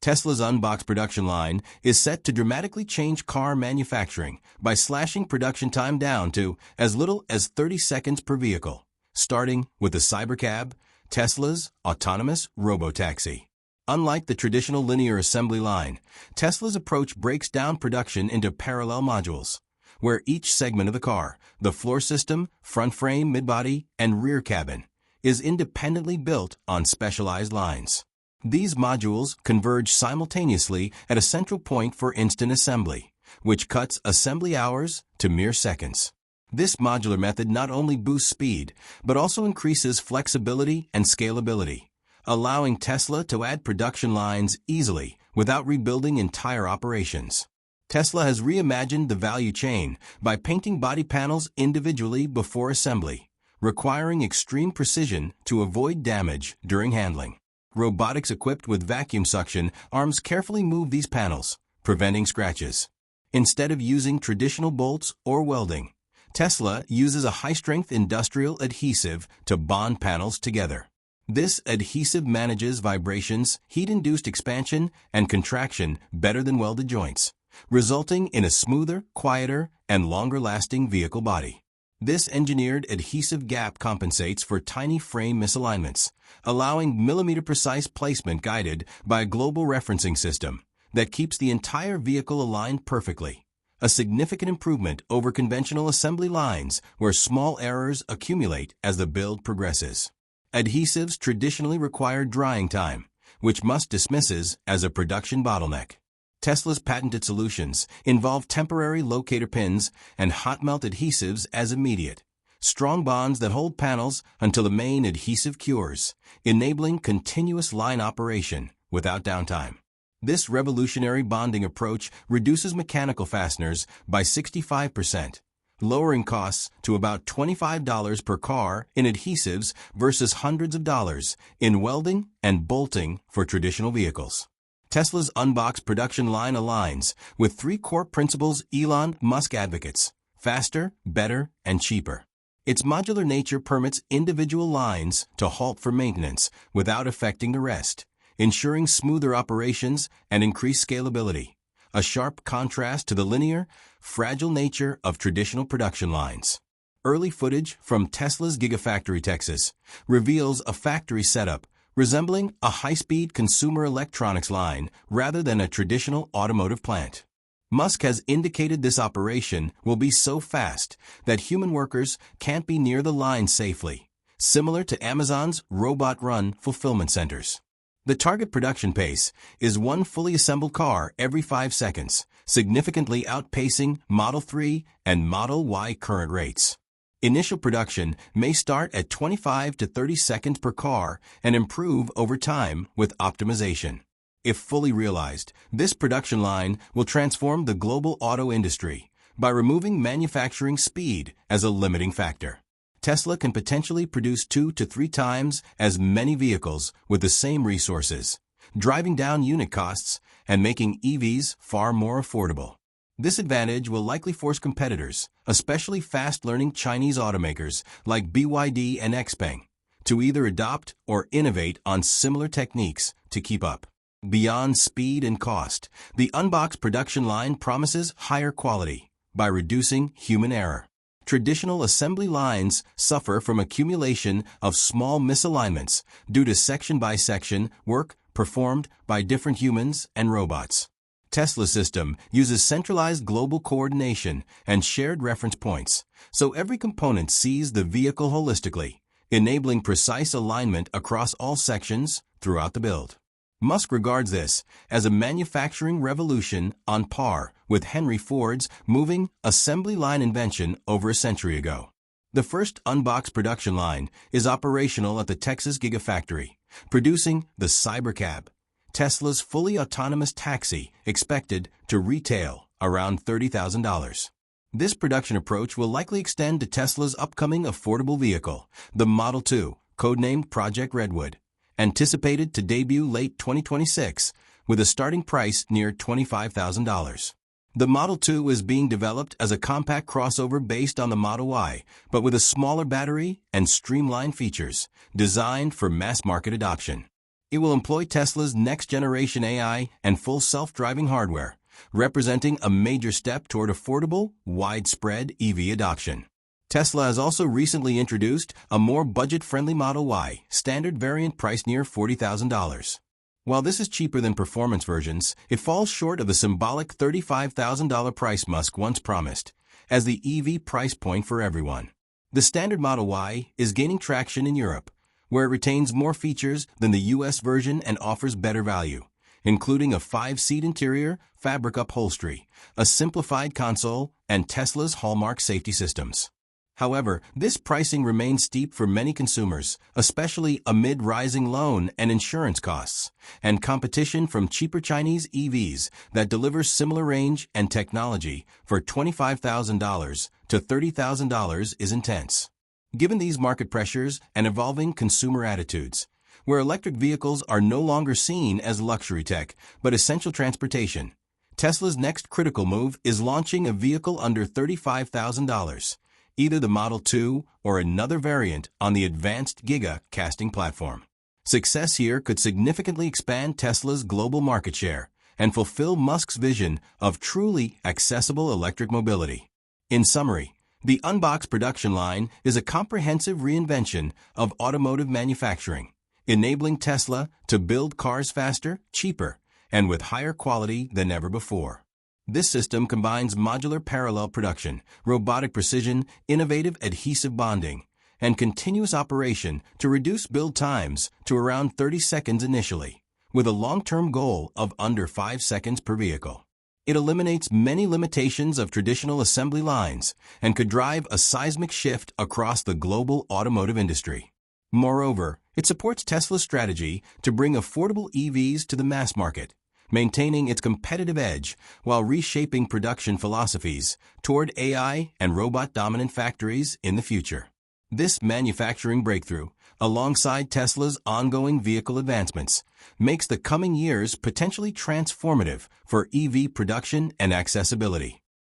Tesla's UNBOX production line is set to dramatically change car manufacturing by slashing production time down to as little as 30 seconds per vehicle, starting with the Cybercab, Tesla's autonomous robotaxi. Unlike the traditional linear assembly line, Tesla's approach breaks down production into parallel modules, where each segment of the car, the floor system, front frame, midbody, and rear cabin, is independently built on specialized lines. These modules converge simultaneously at a central point for instant assembly, which cuts assembly hours to mere seconds. This modular method not only boosts speed, but also increases flexibility and scalability, allowing Tesla to add production lines easily without rebuilding entire operations. Tesla has reimagined the value chain by painting body panels individually before assembly, requiring extreme precision to avoid damage during handling. Robotics equipped with vacuum suction arms carefully move these panels, preventing scratches. Instead of using traditional bolts or welding, Tesla uses a high-strength industrial adhesive to bond panels together. This adhesive manages vibrations, heat-induced expansion, and contraction better than welded joints, resulting in a smoother, quieter, and longer-lasting vehicle body. This engineered adhesive gap compensates for tiny frame misalignments, allowing millimeter-precise placement guided by a global referencing system that keeps the entire vehicle aligned perfectly, a significant improvement over conventional assembly lines where small errors accumulate as the build progresses. Adhesives traditionally require drying time, which Musk dismisses as a production bottleneck. Tesla's patented solutions involve temporary locator pins and hot melt adhesives as immediate, strong bonds that hold panels until the main adhesive cures, enabling continuous line operation without downtime. This revolutionary bonding approach reduces mechanical fasteners by 65%, lowering costs to about $25 per car in adhesives versus hundreds of dollars in welding and bolting for traditional vehicles. Tesla's UNBOX production line aligns with three core principles Elon Musk advocates: faster, better, and cheaper. Its modular nature permits individual lines to halt for maintenance without affecting the rest, ensuring smoother operations and increased scalability, a sharp contrast to the linear, fragile nature of traditional production lines. Early footage from Tesla's Gigafactory, Texas, reveals a factory setup resembling a high-speed consumer electronics line rather than a traditional automotive plant. Musk has indicated this operation will be so fast that human workers can't be near the line safely, similar to Amazon's robot-run fulfillment centers. The target production pace is one fully assembled car every 5 seconds, significantly outpacing Model 3 and Model Y current rates. Initial production may start at 25 to 30 seconds per car and improve over time with optimization. If fully realized, this production line will transform the global auto industry by removing manufacturing speed as a limiting factor. Tesla can potentially produce 2 to 3 times as many vehicles with the same resources, driving down unit costs and making EVs far more affordable. This advantage will likely force competitors, especially fast-learning Chinese automakers like BYD and XPeng, to either adopt or innovate on similar techniques to keep up. Beyond speed and cost, the UNBOX production line promises higher quality by reducing human error. Traditional assembly lines suffer from accumulation of small misalignments due to section-by-section work performed by different humans and robots. Tesla's system uses centralized global coordination and shared reference points, so every component sees the vehicle holistically, enabling precise alignment across all sections throughout the build. Musk regards this as a manufacturing revolution on par with Henry Ford's moving assembly line invention over a century ago. The first UNBOX production line is operational at the Texas Gigafactory, producing the Cybercab, Tesla's fully autonomous taxi, expected to retail around $30,000. This production approach will likely extend to Tesla's upcoming affordable vehicle, the Model 2, codenamed Project Redwood, anticipated to debut late 2026 with a starting price near $25,000. The Model 2 is being developed as a compact crossover based on the Model Y, but with a smaller battery and streamlined features, designed for mass market adoption. It will employ Tesla's next-generation AI and full self-driving hardware, representing a major step toward affordable, widespread EV adoption. Tesla has also recently introduced a more budget-friendly Model Y standard variant priced near $40,000. While this is cheaper than performance versions, it falls short of the symbolic $35,000 price Musk once promised, as the EV price point for everyone. The standard Model Y is gaining traction in Europe, where it retains more features than the US version and offers better value, including a 5-seat interior, fabric upholstery, a simplified console, and Tesla's hallmark safety systems. However, this pricing remains steep for many consumers, especially amid rising loan and insurance costs, and competition from cheaper Chinese EVs that deliver similar range and technology for $25,000 to $30,000 is intense. Given these market pressures and evolving consumer attitudes, where electric vehicles are no longer seen as luxury tech but essential transportation, Tesla's next critical move is launching a vehicle under $35,000. Either the Model 2 or another variant on the advanced Giga casting platform. Success here could significantly expand Tesla's global market share and fulfill Musk's vision of truly accessible electric mobility. In summary, the UNBOX production line is a comprehensive reinvention of automotive manufacturing, enabling Tesla to build cars faster, cheaper, and with higher quality than ever before. This system combines modular parallel production, robotic precision, innovative adhesive bonding, and continuous operation to reduce build times to around 30 seconds initially, with a long-term goal of under 5 seconds per vehicle. It eliminates many limitations of traditional assembly lines and could drive a seismic shift across the global automotive industry. Moreover, it supports Tesla's strategy to bring affordable EVs to the mass market, maintaining its competitive edge while reshaping production philosophies toward AI and robot-dominant factories in the future. This manufacturing breakthrough, alongside Tesla's ongoing vehicle advancements, makes the coming years potentially transformative for EV production and accessibility.